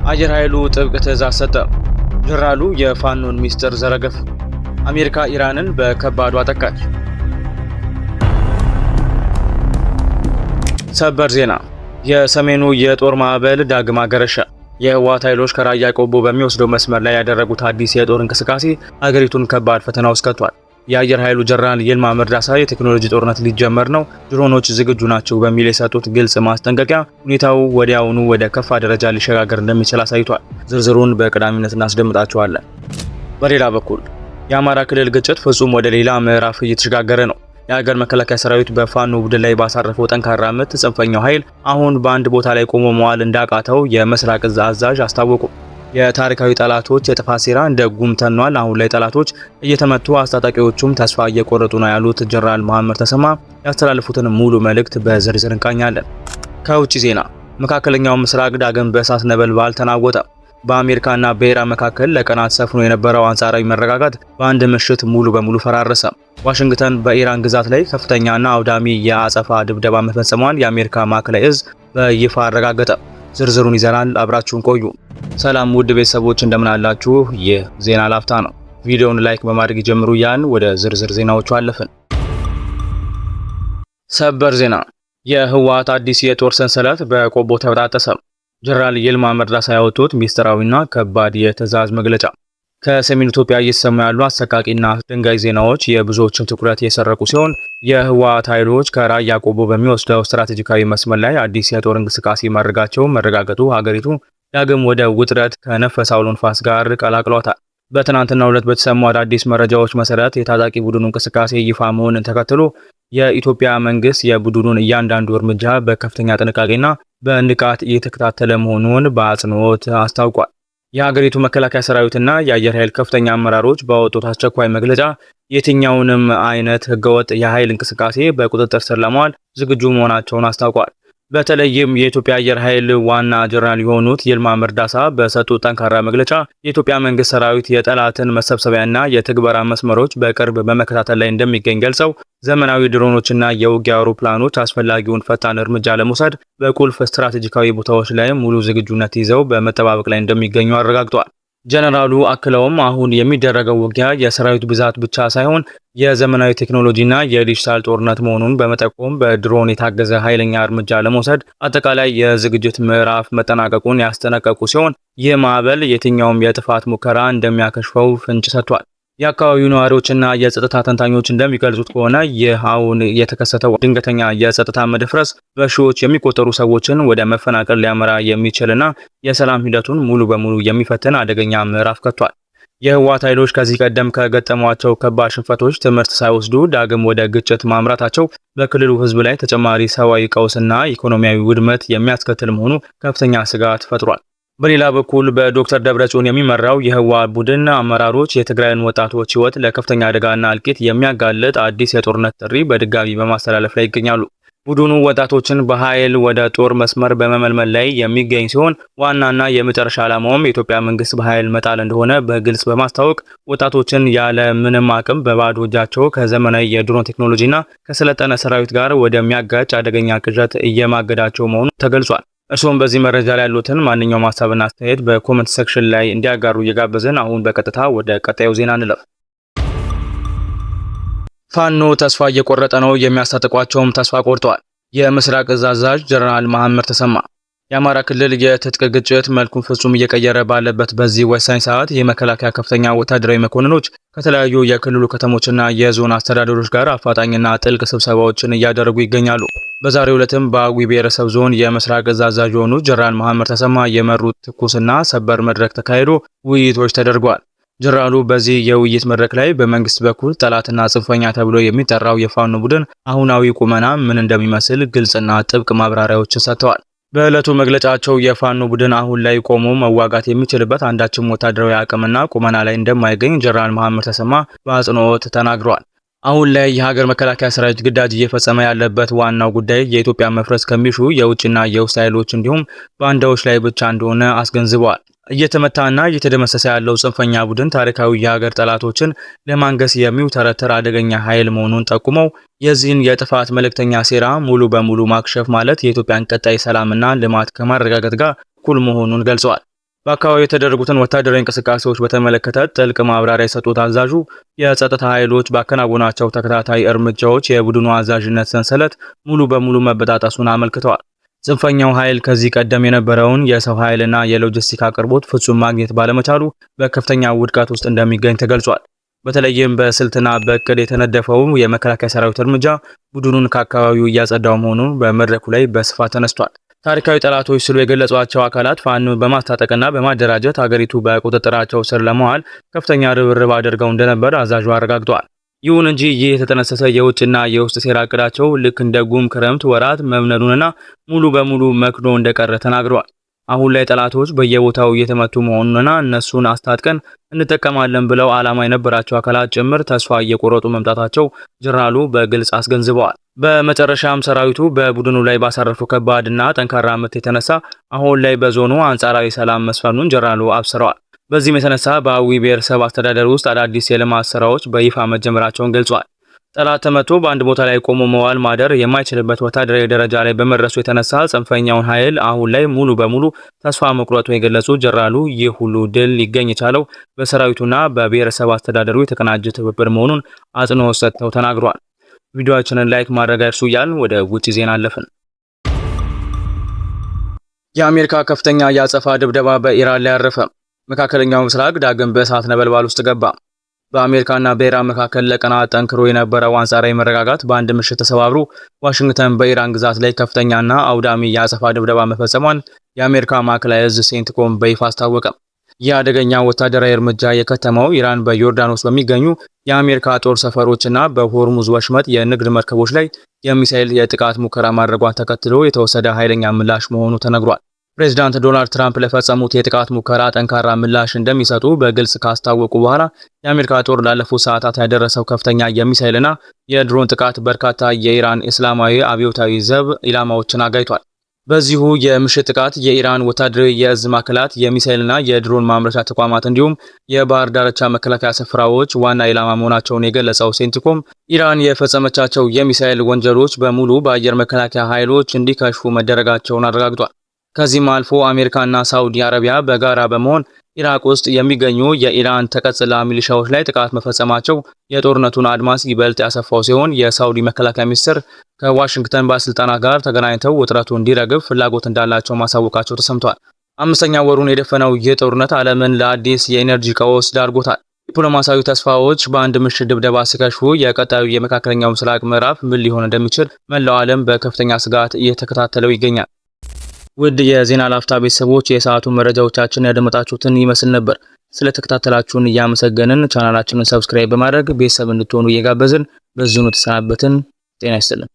አየር ኃይሉ ጥብቅ ትዕዛዝ ሰጠ። ጀነራሉ የፋኖን ሚስጥር ዘረገፉ። አሜሪካ ኢራንን በከባዱ አጠቃች። ሰበር ዜና። የሰሜኑ የጦር ማዕበል ዳግም አገረሸ። የህወሓት ኃይሎች ከራያ ቆቦ በሚወስደው መስመር ላይ ያደረጉት አዲስ የጦር እንቅስቃሴ አገሪቱን ከባድ ፈተና ውስጥ ከቷል። የአየር ኃይሉ ጀነራል ይልማ መርዳሳ የቴክኖሎጂ ጦርነት ሊጀመር ነው፣ ድሮኖች ዝግጁ ናቸው በሚል የሰጡት ግልጽ ማስጠንቀቂያ ሁኔታው ወዲያውኑ ወደ ከፋ ደረጃ ሊሸጋገር እንደሚችል አሳይቷል። ዝርዝሩን በቀዳሚነት እናስደምጣችኋለን። በሌላ በኩል የአማራ ክልል ግጭት ፍጹም ወደ ሌላ ምዕራፍ እየተሸጋገረ ነው። የሀገር መከላከያ ሰራዊት በፋኖ ቡድን ላይ ባሳረፈው ጠንካራ ምት ጽንፈኛው ኃይል አሁን በአንድ ቦታ ላይ ቆሞ መዋል እንዳቃተው የምስራቅ እዝ አዛዥ አስታወቁ። የታሪካዊ ጠላቶች የጥፋት ሴራ እንደ ጉም ተኗል። አሁን ላይ ጠላቶች እየተመቱ አስታጣቂዎቹም ተስፋ እየቆረጡ ነው ያሉት ጀነራል መሐመድ ተሰማ ያስተላልፉትን ሙሉ መልእክት በዝርዝር እንቃኛለን። ከውጭ ዜና መካከለኛው ምስራቅ ዳግም በእሳት ነበልባል ተናወጠ። በአሜሪካና በኢራን መካከል ለቀናት ሰፍኖ የነበረው አንጻራዊ መረጋጋት በአንድ ምሽት ሙሉ በሙሉ ፈራረሰ። ዋሽንግተን በኢራን ግዛት ላይ ከፍተኛና አውዳሚ የአጸፋ ድብደባ መፈጸሟን የአሜሪካ ማዕከላዊ እዝ በይፋ አረጋገጠ። ዝርዝሩን ይዘናል። አብራችሁን ቆዩ። ሰላም ውድ ቤተሰቦች እንደምን አላችሁ? ይህ ዜና ላፍታ ነው። ቪዲዮውን ላይክ በማድረግ ጀምሩ። ወደ ዝርዝር ዜናዎቹ አለፍን። ሰበር ዜና። የህወሓት አዲስ የጦር ሰንሰለት በቆቦ ተበጣጠሰ። ጀነራል ይልማ መርዳሳ ያወጡት ሚስጥራዊና ከባድ የትዕዛዝ መግለጫ። ከሰሜን ኢትዮጵያ እየተሰሙ ያሉ አሰቃቂና አስደንጋጭ ዜናዎች የብዙዎችን ትኩረት የሰረቁ ሲሆን የህወሓት ኃይሎች ከራያ ቆቦ በሚወስደው ስትራቴጂካዊ መስመር ላይ አዲስ የጦር እንቅስቃሴ መረጋገጡ ሀገሪቱ ዳግም ወደ ውጥረት ከነፈሰ አውሎ ንፋስ ጋር ቀላቅሏታል። በትናንትናው ዕለት በተሰሙ አዳዲስ መረጃዎች መሰረት የታጣቂ ቡድኑ እንቅስቃሴ ይፋ መሆንን ተከትሎ የኢትዮጵያ መንግስት የቡድኑን እያንዳንዱ እርምጃ በከፍተኛ ጥንቃቄና በንቃት እየተከታተለ መሆኑን በአጽንኦት አስታውቋል። የሀገሪቱ መከላከያ ሰራዊትና የአየር ኃይል ከፍተኛ አመራሮች ባወጡት አስቸኳይ መግለጫ የትኛውንም አይነት ህገወጥ የኃይል እንቅስቃሴ በቁጥጥር ስር ለማዋል ዝግጁ መሆናቸውን አስታውቋል። በተለይም የኢትዮጵያ አየር ኃይል ዋና ጀነራል የሆኑት ይልማ መርዳሳ በሰጡት ጠንካራ መግለጫ የኢትዮጵያ መንግስት ሰራዊት የጠላትን መሰብሰቢያና የትግበራ መስመሮች በቅርብ በመከታተል ላይ እንደሚገኝ ገልጸው ዘመናዊ ድሮኖችና የውጊያ አውሮፕላኖች አስፈላጊውን ፈጣን እርምጃ ለመውሰድ በቁልፍ ስትራቴጂካዊ ቦታዎች ላይ ሙሉ ዝግጁነት ይዘው በመጠባበቅ ላይ እንደሚገኙ አረጋግጠዋል። ጀነራሉ አክለውም አሁን የሚደረገው ውጊያ የሰራዊት ብዛት ብቻ ሳይሆን የዘመናዊ ቴክኖሎጂና የዲጂታል ጦርነት መሆኑን በመጠቆም በድሮን የታገዘ ኃይለኛ እርምጃ ለመውሰድ አጠቃላይ የዝግጅት ምዕራፍ መጠናቀቁን ያስጠነቀቁ ሲሆን ይህ ማዕበል የትኛውም የጥፋት ሙከራ እንደሚያከሽፈው ፍንጭ ሰጥቷል። የአካባቢው ነዋሪዎችና የጸጥታ ተንታኞች እንደሚገልጹት ከሆነ ይህ አሁን የተከሰተው ድንገተኛ የጸጥታ መደፍረስ በሺዎች የሚቆጠሩ ሰዎችን ወደ መፈናቀል ሊያመራ የሚችልና የሰላም ሂደቱን ሙሉ በሙሉ የሚፈትን አደገኛ ምዕራፍ ከቷል። የህወሓት ኃይሎች ከዚህ ቀደም ከገጠሟቸው ከባድ ሽንፈቶች ትምህርት ሳይወስዱ ዳግም ወደ ግጭት ማምራታቸው በክልሉ ህዝብ ላይ ተጨማሪ ሰዋዊ ቀውስና ኢኮኖሚያዊ ውድመት የሚያስከትል መሆኑ ከፍተኛ ስጋት ፈጥሯል። በሌላ በኩል በዶክተር ደብረጽዮን የሚመራው የህወሓት ቡድን አመራሮች የትግራይን ወጣቶች ህይወት ለከፍተኛ አደጋና እልቂት የሚያጋልጥ አዲስ የጦርነት ጥሪ በድጋሚ በማስተላለፍ ላይ ይገኛሉ። ቡድኑ ወጣቶችን በኃይል ወደ ጦር መስመር በመመልመል ላይ የሚገኝ ሲሆን ዋናና የመጨረሻ ዓላማውም የኢትዮጵያ መንግስት በኃይል መጣል እንደሆነ በግልጽ በማስታወቅ ወጣቶችን ያለ ምንም አቅም በባዶ እጃቸው ከዘመናዊ የድሮን ቴክኖሎጂና ከሰለጠነ ሰራዊት ጋር ወደሚያጋጭ አደገኛ ቅዠት እየማገዳቸው መሆኑ ተገልጿል። እርሶም በዚህ መረጃ ላይ ያሉትን ማንኛውም ሀሳብና አስተያየት በኮሜንት ሴክሽን ላይ እንዲያጋሩ እየጋበዝን አሁን በቀጥታ ወደ ቀጣዩ ዜና እንለፍ። ፋኖ ተስፋ እየቆረጠ ነው፣ የሚያስታጥቋቸውም ተስፋ ቆርጠዋል። የምስራቅ እዝ አዛዥ ጀነራል መሐመድ ተሰማ የአማራ ክልል የትጥቅ ግጭት መልኩን ፍጹም እየቀየረ ባለበት በዚህ ወሳኝ ሰዓት የመከላከያ ከፍተኛ ወታደራዊ መኮንኖች ከተለያዩ የክልሉ ከተሞችና የዞን አስተዳደሮች ጋር አፋጣኝና ጥልቅ ስብሰባዎችን እያደረጉ ይገኛሉ። በዛሬው ዕለትም በአዊ ብሔረሰብ ዞን የምስራቅ እዝ አዛዥ የሆኑት ጀነራል መሐመድ ተሰማ የመሩት ትኩስና ሰበር መድረክ ተካሂዶ ውይይቶች ተደርገዋል። ጀነራሉ በዚህ የውይይት መድረክ ላይ በመንግስት በኩል ጠላትና ጽንፈኛ ተብሎ የሚጠራው የፋኖ ቡድን አሁናዊ ቁመና ምን እንደሚመስል ግልጽና ጥብቅ ማብራሪያዎችን ሰጥተዋል። በዕለቱ መግለጫቸው የፋኖ ቡድን አሁን ላይ ቆሞ መዋጋት የሚችልበት አንዳችም ወታደራዊ አቅምና ቁመና ላይ እንደማይገኝ ጀነራል መሐመድ ተሰማ በአጽንኦት ተናግረዋል። አሁን ላይ የሀገር መከላከያ ሰራዊት ግዳጅ እየፈጸመ ያለበት ዋናው ጉዳይ የኢትዮጵያ መፍረስ ከሚሹ የውጭና የውስጥ ኃይሎች እንዲሁም ባንዳዎች ላይ ብቻ እንደሆነ አስገንዝበዋል። እየተመታና እየተደመሰሰ ያለው ጽንፈኛ ቡድን ታሪካዊ የሀገር ጠላቶችን ለማንገስ የሚውተረተር አደገኛ ኃይል መሆኑን ጠቁመው የዚህን የጥፋት መልእክተኛ ሴራ ሙሉ በሙሉ ማክሸፍ ማለት የኢትዮጵያን ቀጣይ ሰላምና ልማት ከማረጋገጥ ጋር እኩል መሆኑን ገልጸዋል። በአካባቢው የተደረጉትን ወታደራዊ እንቅስቃሴዎች በተመለከተ ጥልቅ ማብራሪያ የሰጡት አዛዡ የጸጥታ ኃይሎች ባከናወኗቸው ተከታታይ እርምጃዎች የቡድኑ አዛዥነት ሰንሰለት ሙሉ በሙሉ መበጣጠሱን አመልክተዋል። ጽንፈኛው ኃይል ከዚህ ቀደም የነበረውን የሰው ኃይልና የሎጂስቲክ አቅርቦት ፍጹም ማግኘት ባለመቻሉ በከፍተኛ ውድቀት ውስጥ እንደሚገኝ ተገልጿል። በተለይም በስልትና በእቅድ የተነደፈው የመከላከያ ሰራዊት እርምጃ ቡድኑን ከአካባቢው እያጸዳው መሆኑን በመድረኩ ላይ በስፋት ተነስቷል። ታሪካዊ ጠላቶች ሲሉ የገለጿቸው አካላት ፋኖን በማስታጠቅና በማደራጀት ሀገሪቱ በቁጥጥራቸው ስር ለመዋል ከፍተኛ ርብርብ አድርገው እንደነበር አዛዡ አረጋግጠዋል። ይሁን እንጂ ይህ የተጠነሰሰ የውጭና የውስጥ ሴራ እቅዳቸው ልክ እንደ ጉም ክረምት ወራት መብነኑንና ሙሉ በሙሉ መክኖ እንደቀረ ተናግረዋል። አሁን ላይ ጠላቶች በየቦታው እየተመቱ መሆኑንና እነሱን አስታጥቀን እንጠቀማለን ብለው ዓላማ የነበራቸው አካላት ጭምር ተስፋ እየቆረጡ መምጣታቸው ጀነራሉ በግልጽ አስገንዝበዋል። በመጨረሻም ሰራዊቱ በቡድኑ ላይ ባሳረፈው ከባድና ጠንካራ ምት የተነሳ አሁን ላይ በዞኑ አንጻራዊ ሰላም መስፈኑን ጀነራሉ አብስረዋል። በዚህም የተነሳ በአዊ ብሔረሰብ አስተዳደር ውስጥ አዳዲስ የልማት ስራዎች በይፋ መጀመራቸውን ገልጿል። ጠላት ተመቶ በአንድ ቦታ ላይ ቆሞ መዋል ማደር የማይችልበት ወታደራዊ ደረጃ ላይ በመድረሱ የተነሳ ጽንፈኛውን ኃይል አሁን ላይ ሙሉ በሙሉ ተስፋ መቁረጡ የገለጹ ጀነራሉ ይህ ሁሉ ድል ሊገኝ የቻለው በሰራዊቱና በብሔረሰብ አስተዳደሩ የተቀናጀ ትብብር መሆኑን አጽንኦት ሰጥተው ተናግረዋል። ቪዲዮአችንን ላይክ ማድረግ አይርሱ እያልን ወደ ውጪ ዜና አለፍን። የአሜሪካ ከፍተኛ የአጸፋ ድብደባ በኢራን ላይ አረፈ። መካከለኛው ምስራቅ ዳግም በእሳት ነበልባል ውስጥ ገባ። በአሜሪካና በኢራን መካከል ለቀናት ጠንክሮ የነበረው አንጻራዊ መረጋጋት በአንድ ምሽት ተሰባብሮ ዋሽንግተን በኢራን ግዛት ላይ ከፍተኛና አውዳሚ የአጸፋ ድብደባ መፈጸሟን የአሜሪካ ማዕከላዊ እዝ ሴንትኮም በይፋ አስታወቀ። ይህ አደገኛ ወታደራዊ እርምጃ የከተመው ኢራን በዮርዳኖስ በሚገኙ የአሜሪካ ጦር ሰፈሮችና በሆርሙዝ ወሽመጥ የንግድ መርከቦች ላይ የሚሳኤል የጥቃት ሙከራ ማድረጓን ተከትሎ የተወሰደ ኃይለኛ ምላሽ መሆኑ ተነግሯል። ፕሬዚዳንት ዶናልድ ትራምፕ ለፈጸሙት የጥቃት ሙከራ ጠንካራ ምላሽ እንደሚሰጡ በግልጽ ካስታወቁ በኋላ የአሜሪካ ጦር ላለፉት ሰዓታት ያደረሰው ከፍተኛ የሚሳኤልና የድሮን ጥቃት በርካታ የኢራን እስላማዊ አብዮታዊ ዘብ ኢላማዎችን አጋይቷል። በዚሁ የምሽት ጥቃት የኢራን ወታደራዊ የእዝ ማዕከላት፣ የሚሳኤልና የድሮን ማምረቻ ተቋማት እንዲሁም የባህር ዳርቻ መከላከያ ስፍራዎች ዋና ኢላማ መሆናቸውን የገለጸው ሴንቲኮም ኢራን የፈጸመቻቸው የሚሳኤል ወንጀሎች በሙሉ በአየር መከላከያ ኃይሎች እንዲከሽፉ መደረጋቸውን አረጋግጧል። ከዚህም አልፎ አሜሪካና ሳውዲ አረቢያ በጋራ በመሆን ኢራቅ ውስጥ የሚገኙ የኢራን ተቀጽላ ሚሊሻዎች ላይ ጥቃት መፈጸማቸው የጦርነቱን አድማስ ይበልጥ ያሰፋው ሲሆን የሳውዲ መከላከያ ሚኒስትር ከዋሽንግተን ባለስልጣናት ጋር ተገናኝተው ውጥረቱ እንዲረግብ ፍላጎት እንዳላቸው ማሳወቃቸው ተሰምቷል። አምስተኛ ወሩን የደፈነው ይህ ጦርነት ዓለምን ለአዲስ የኢነርጂ ቀውስ ዳርጎታል። ዲፕሎማሲያዊ ተስፋዎች በአንድ ምሽት ድብደባ ሲከሽፉ የቀጣዩ የመካከለኛው ምስራቅ ምዕራፍ ምን ሊሆን እንደሚችል መላው ዓለም በከፍተኛ ስጋት እየተከታተለው ይገኛል። ውድ የዜና ላፍታ ቤተሰቦች የሰዓቱ መረጃዎቻችን ያደመጣችሁትን ይመስል ነበር። ስለተከታተላችሁን እያመሰገንን ቻናላችንን ሰብስክራይብ በማድረግ ቤተሰብ እንድትሆኑ እየጋበዝን በዚሁ ተሰናበትን። ጤና ይስጥልን።